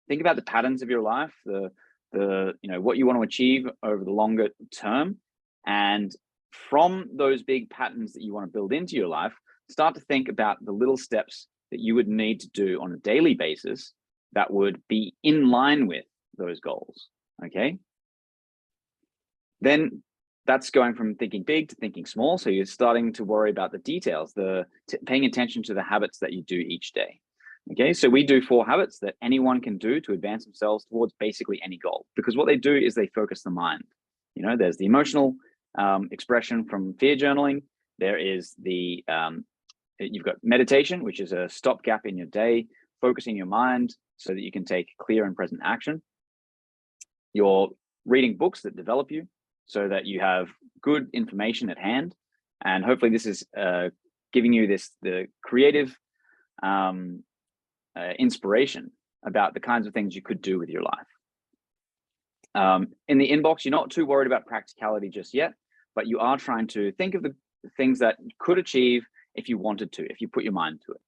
think about the patterns of your life, what you want to achieve over the longer term. And from those big patterns that you want to build into your life, start to think about the little steps that you would need to do on a daily basis that would be in line with those goals. Okay. Then that's going from thinking big to thinking small. So you're starting to worry about the details, paying attention to the habits that you do each day. Okay, so we do 4 habits that anyone can do to advance themselves towards basically any goal, because what they do is they focus the mind. There's the emotional expression from fear journaling. There is you've got meditation, which is a stopgap in your day, focusing your mind so that you can take clear and present action. You're reading books that develop you so that you have good information at hand. And hopefully this is giving you the creative inspiration about the kinds of things you could do with your life. In the inbox, you're not too worried about practicality just yet, but you are trying to think of the things that you could achieve if you wanted to, if you put your mind to it.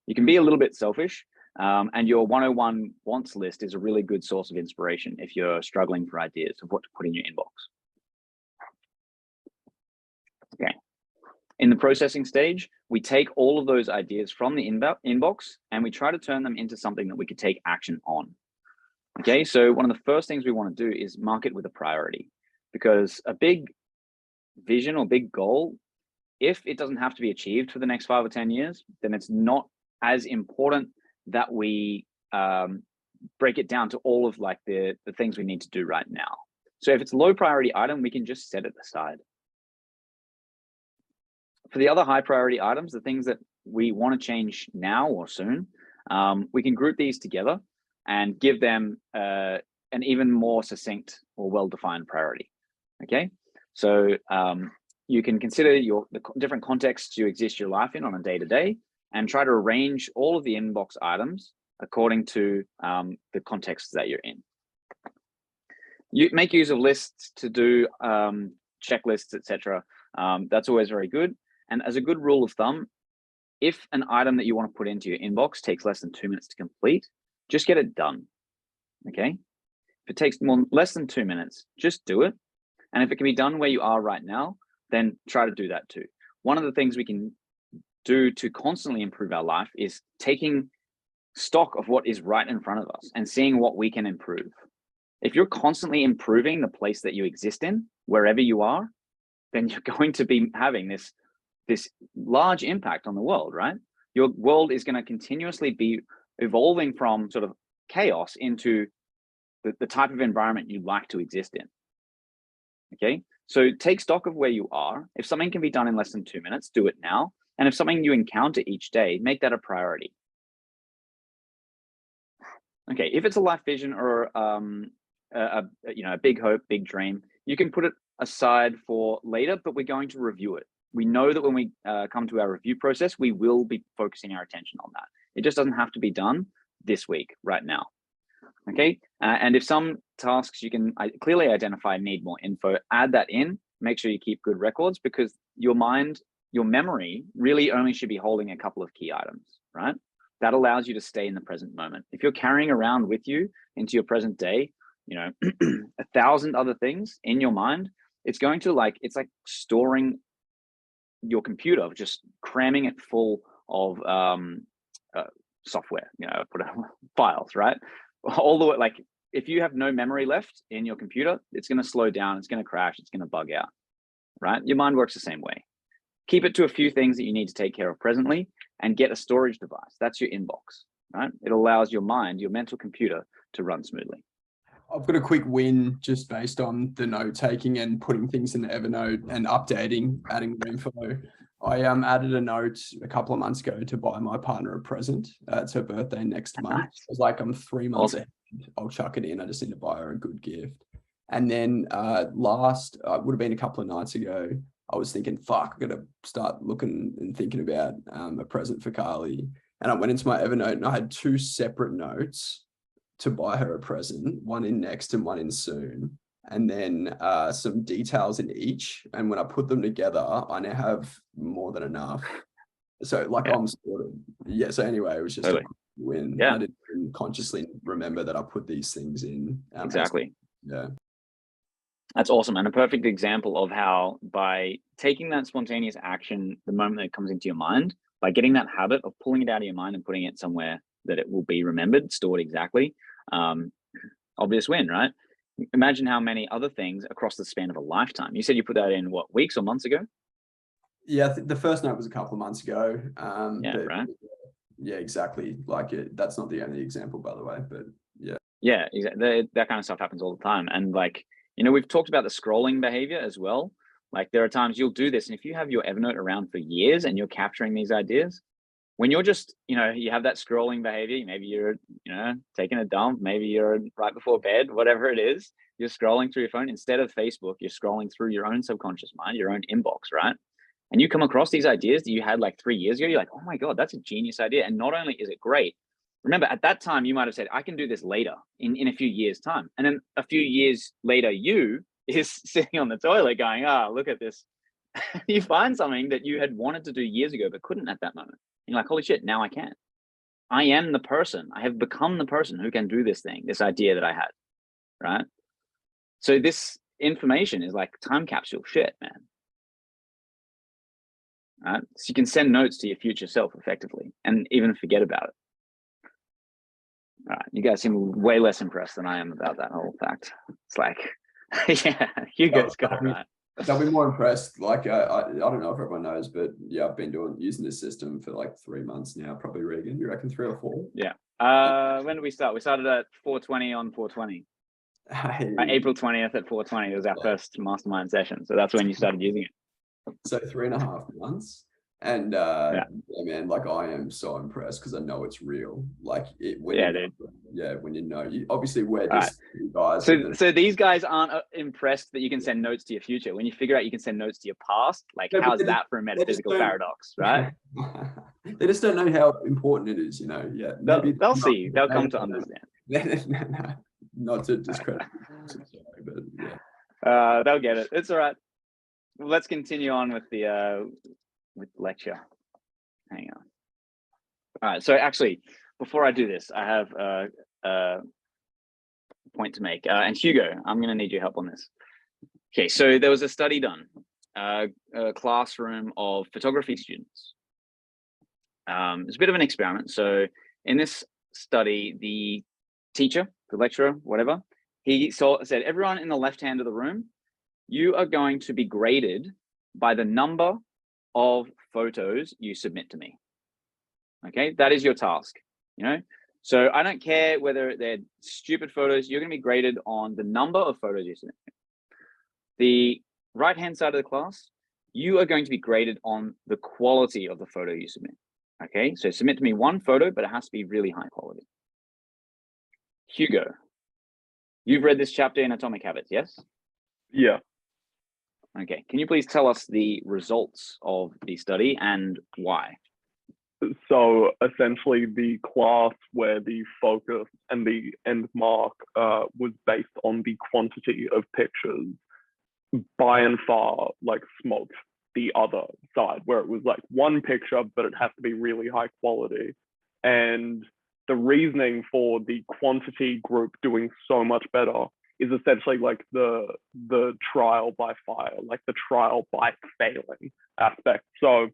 You can be a little bit selfish, and your 101 wants list is a really good source of inspiration if you're struggling for ideas of what to put in your inbox. Okay. In the processing stage, we take all of those ideas from the inbox and we try to turn them into something that we could take action on. Okay, so one of the first things we want to do is mark it with a priority, because a big vision or big goal, if it doesn't have to be achieved for the next 5 or 10 years, then it's not as important that we break it down to all of the things we need to do right now. So if it's a low priority item, we can just set it aside. For the other high priority items, the things that we want to change now or soon, we can group these together and give them an even more succinct or well-defined priority. Okay, so you can consider the different contexts you exist your life in on a day-to-day and try to arrange all of the inbox items according to the context that you're in. You make use of lists to do checklists, etc. That's always very good. And as a good rule of thumb, if an item that you want to put into your inbox takes less than 2 minutes to complete, just get it done. Okay, if it takes less than 2 minutes, just do it. And if it can be done where you are right now, then try to do that too. One of the things we can do to constantly improve our life is taking stock of what is right in front of us and seeing what we can improve. If you're constantly improving the place that you exist in, wherever you are, then you're going to be having this large impact on the world, right? Your world is going to continuously be evolving from sort of chaos into the type of environment you like to exist in. Okay, so take stock of where you are. If something can be done in less than 2 minutes, do it now. And if something you encounter each day, make that a priority. Okay, if it's a life vision or a big hope, big dream, you can put it aside for later, but we're going to review it. We know that when we come to our review process, we will be focusing our attention on that. It just doesn't have to be done this week, right now. Okay, and if some tasks you can clearly identify need more info, add that in. Make sure you keep good records, because your memory really only should be holding a couple of key items, right? That allows you to stay in the present moment. If you're carrying around with you into your present day, 1,000 other things in your mind, it's going to it's like storing your computer, just cramming it full of software, files, right? All the way, if you have no memory left in your computer, it's going to slow down, it's going to crash, it's going to bug out, right? Your mind works the same way. Keep it to a few things that you need to take care of presently and get a storage device. That's your inbox, right? It allows your mind, your mental computer, to run smoothly. I've got a quick win just based on the note taking and putting things in Evernote and adding more info. I added a note a couple of months ago to buy my partner a present. It's her birthday next month. Nice. I was like, I'm 3 months ahead. I'll chuck it in. I just need to buy her a good gift. And then would have been a couple of nights ago, I was thinking, fuck, I got to start looking and thinking about a present for Carly. And I went into my Evernote and I had 2 separate notes to buy her a present, one in next and one in soon. And then some details in each. And when I put them together, I now have more than enough. So I'm sorted. Yeah. So anyway, it was just a quick win. Yeah. I didn't even consciously remember that I put these things in. Exactly. Yeah. That's awesome. And a perfect example of how by taking that spontaneous action the moment that it comes into your mind, by getting that habit of pulling it out of your mind and putting it somewhere that it will be remembered, stored exactly, obvious win, right? Imagine how many other things across the span of a lifetime. You said you put that in what, weeks or months ago? Yeah, the first note was a couple of months ago. Yeah, but right. yeah, exactly. Like that's not the only example, by the way, but yeah. Yeah, exactly. That kind of stuff happens all the time. And like, you know, we've talked about the scrolling behavior as well. Like there are times you'll do this, and if you have your Evernote around for years and you're capturing these ideas, when you're just, you know, you have that scrolling behavior, maybe you're, you know, taking a dump, maybe you're right before bed, whatever it is, you're scrolling through your phone. Instead of Facebook, you're scrolling through your own subconscious mind, your own inbox, right? And you come across these ideas that you had like 3 years ago, you're like, oh my God, that's a genius idea. And not only is it great, remember at that time, you might have said, I can do this later in a few years' time. And then a few years later, you is sitting on the toilet going, look at this. You find something that you had wanted to do years ago, but couldn't at that moment. You're like, holy shit, now I can. I am the person. I have become the person who can do this thing, this idea that I had, right? So this information is like time capsule shit, man. Right? So you can send notes to your future self effectively and even forget about it. All right, you guys seem way less impressed than I am about that whole fact. It's like, yeah, you guys got it right. They'll be more impressed. Like I don't know if everyone knows, but yeah, I've been using this system for like 3 months now. Probably Regan, you reckon 3 or 4? Yeah. When did we start? We started at 420 on 420. Hey. April 20th at 420 was our first mastermind session. So that's when you started using it. So 3.5 months. And yeah, man, like I am so impressed because I know it's real. Like it when when you know, obviously we're just guys. So these guys aren't impressed that you can send notes to your future. When you figure out you can send notes to your past, like how's that for a metaphysical paradox, right? They just don't know how important it is, you know. Yeah, maybe they'll see. They'll come to understand. Not to discredit, but yeah. They'll get it. It's all right. Well, let's continue on with the lecture. Hang on. All right. So actually, before I do this, I have a point to make. And Hugo, I'm going to need your help on this. Okay. So there was a study done, a classroom of photography students. It's a bit of an experiment. So in this study, the teacher, the lecturer, whatever, he said, everyone in the left hand of the room, you are going to be graded by the number of photos you submit to me. Okay, that is your task, you know? So I don't care whether they're stupid photos, you're gonna be graded on the number of photos you submit. The right-hand side of the class, you are going to be graded on the quality of the photo you submit. Okay, so submit to me one photo, but it has to be really high quality. Hugo, you've read this chapter in Atomic Habits, yes? Yeah. Okay, can you please tell us the results of the study and why? So essentially the class where the focus and the end mark was based on the quantity of pictures by and far like smoked the other side, where it was like one picture, but it has to be really high quality. And the reasoning for the quantity group doing so much better is essentially like the trial by fire, like the trial by failing aspect. So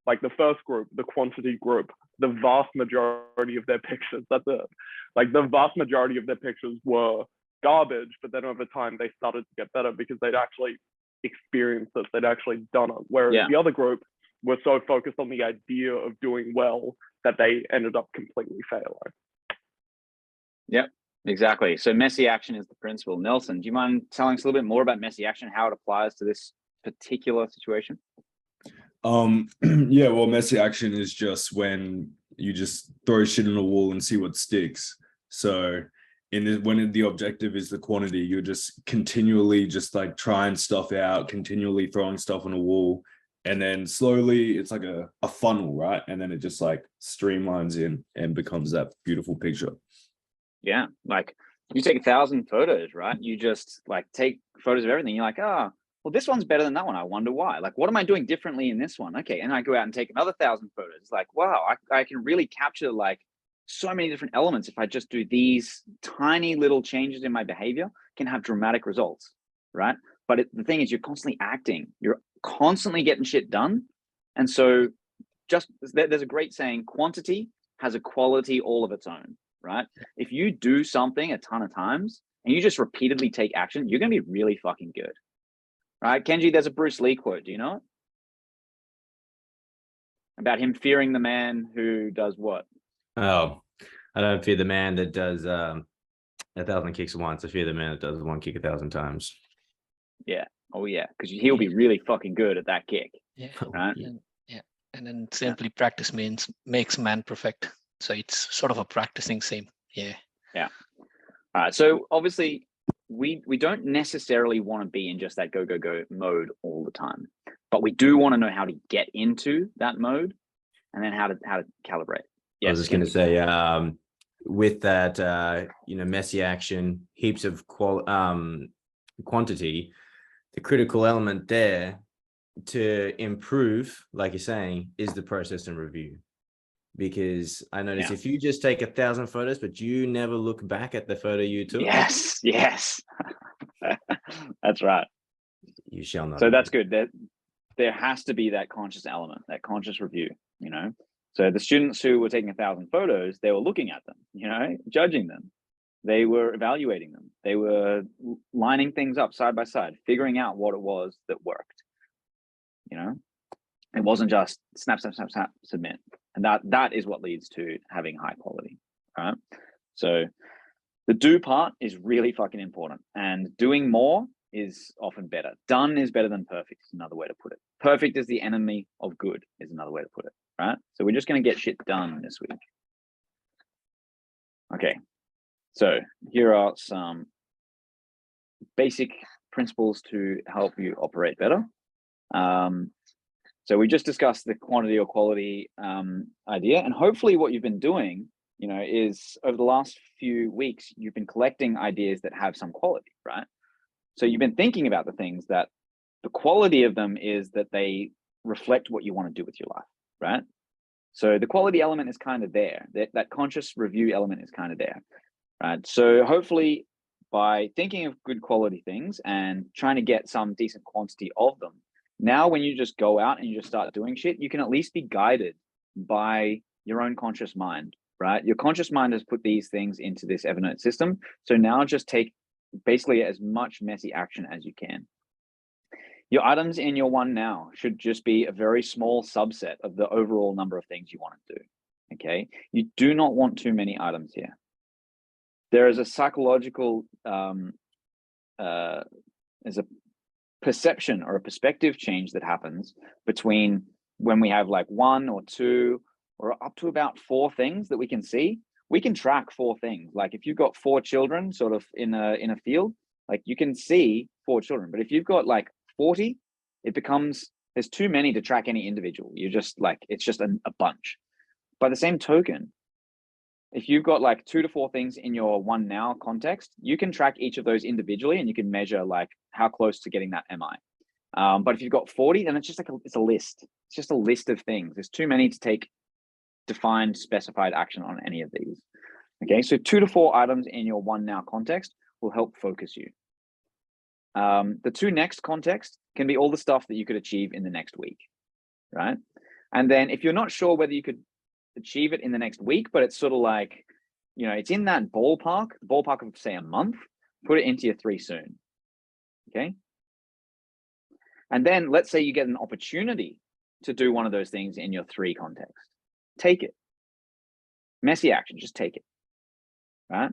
like the first group, the quantity group, the vast majority of their pictures, the vast majority of their pictures were garbage, but then over time they started to get better because they'd actually experienced it, they'd actually done it. Whereas the other group were so focused on the idea of doing well that they ended up completely failing. Yep, exactly. So messy action is the principle. Nelson, do you mind telling us a little bit more about messy action, how it applies to this particular situation? Yeah, well, messy action is just when you just throw shit on a wall and see what sticks. So when the objective is the quantity, you're just continually just like trying stuff out, continually throwing stuff on a wall, and then slowly it's like a funnel, right? And then it just like streamlines in and becomes that beautiful picture. Yeah, like you take 1,000 photos, right? You just like take photos of everything. You're like, well, this one's better than that one. I wonder why. Like, what am I doing differently in this one? Okay, and I go out and take another 1,000 photos. It's like, wow, I can really capture like so many different elements. If I just do these tiny little changes in my behavior, can have dramatic results, right? But the thing is, you're constantly acting, you're constantly getting shit done. And so there's a great saying, quantity has a quality all of its own, right? If you do something a ton of times and you just repeatedly take action, you're going to be really fucking good, right? Kenji, there's a Bruce Lee quote. Do you know it? About him fearing the man who does what? Oh, I don't fear the man that does 1,000 kicks once. I fear the man that does one kick 1,000 times. Yeah. Oh yeah, because he'll be really fucking good at that kick. Yeah. Right. And then simply practice makes man perfect. So it's sort of a practicing same. Yeah. All right. So obviously we don't necessarily want to be in just that go mode all the time, but we do want to know how to get into that mode and then how to calibrate. I was just going to say, with that, messy action, heaps of quantity, the critical element there to improve, like you're saying, is the process and review. Because I notice if you just take 1,000 photos, but you never look back at the photo you took. Yes. That's right. You shall not. So that's good. There has to be that conscious element, that conscious review, So the students who were taking 1,000 photos, they were looking at them, judging them. They were evaluating them. They were lining things up side by side, figuring out what it was that worked. It wasn't just snap, submit. And that is what leads to having high quality, right? So the do part is really fucking important, and doing more is often better. Done is better than perfect is another way to put it. Perfect is the enemy of good is another way to put it, right? So we're just going to get shit done this week. Okay. So here are some basic principles to help you operate better. So we just discussed the quantity or quality idea, and hopefully what you've been doing, is over the last few weeks, you've been collecting ideas that have some quality, right? So you've been thinking about the things that the quality of them is that they reflect what you want to do with your life, right? So the quality element is kind of there. That conscious review element is kind of there, right? So hopefully by thinking of good quality things and trying to get some decent quantity of them, now when you just go out and you just start doing shit, you can at least be guided by your own conscious mind, right? Your conscious mind has put these things into this Evernote system. So now just take basically as much messy action as you can. Your items in your one now should just be a very small subset of the overall number of things you want to do, okay? You do not want too many items here. There is a psychological, there's a perception or a perspective change that happens between when we have like 1 or 2 or up to about 4 things that we can see. We can track 4 things. Like if you've got 4 children sort of in a field, like you can see 4 children. But if you've got like 40, there's too many to track any individual. You're just like, it's just a bunch. By the same token, if you've got like 2 to 4 things in your one now context, you can track each of those individually and you can measure like how close to getting that am I. But if you've got 40, then it's just like it's a list. It's just a list of things. There's too many to take defined specified action on any of these. Okay, so 2 to 4 items in your one now context will help focus you. The 2 next context can be all the stuff that you could achieve in the next week, right? And then if you're not sure whether you could achieve it in the next week, but it's sort of like, it's in that ballpark of say a month, put it into your 3 soon, okay? And then let's say you get an opportunity to do one of those things in your 3 context. Take it. Messy action, just take it, right?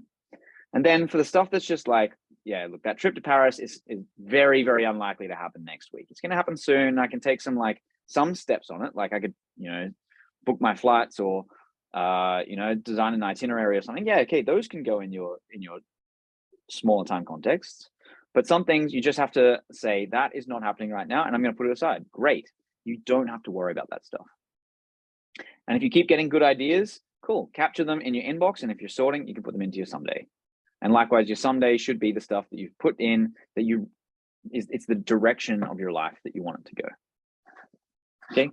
And then for the stuff that's just like, yeah, look, that trip to Paris is very, very unlikely to happen next week. It's going to happen soon. I can take some steps on it. Like I could, book my flights or, design an itinerary or something. Yeah, okay, those can go in your smaller time contexts. But some things you just have to say that is not happening right now, and I'm going to put it aside. Great, you don't have to worry about that stuff. And if you keep getting good ideas, cool, capture them in your inbox, and if you're sorting, you can put them into your someday. And likewise, your someday should be the stuff that you've put in that it's the direction of your life that you want it to go. Okay.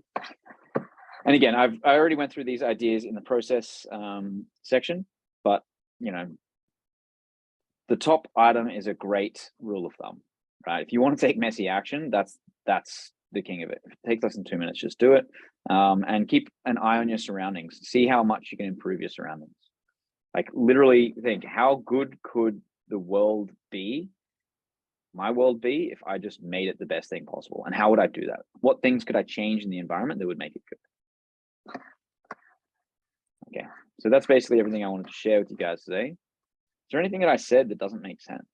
And again, I already went through these ideas in the process section, but you know, the top item is a great rule of thumb, right? If you want to take messy action, that's the king of it. If it takes less than 2 minutes, just do it. And keep an eye on your surroundings. See how much you can improve your surroundings. Like literally think, how good could the world be, my world be, if I just made it the best thing possible? And how would I do that? What things could I change in the environment that would make it good? Okay, so that's basically everything I wanted to share with you guys today. Is there anything that I said that doesn't make sense?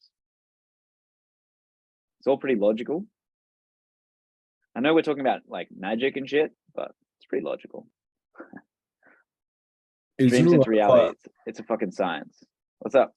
It's all pretty logical. I know we're talking about like magic and shit, but it's pretty logical. Isn't Dreams it into like reality. It's a fucking science. What's up?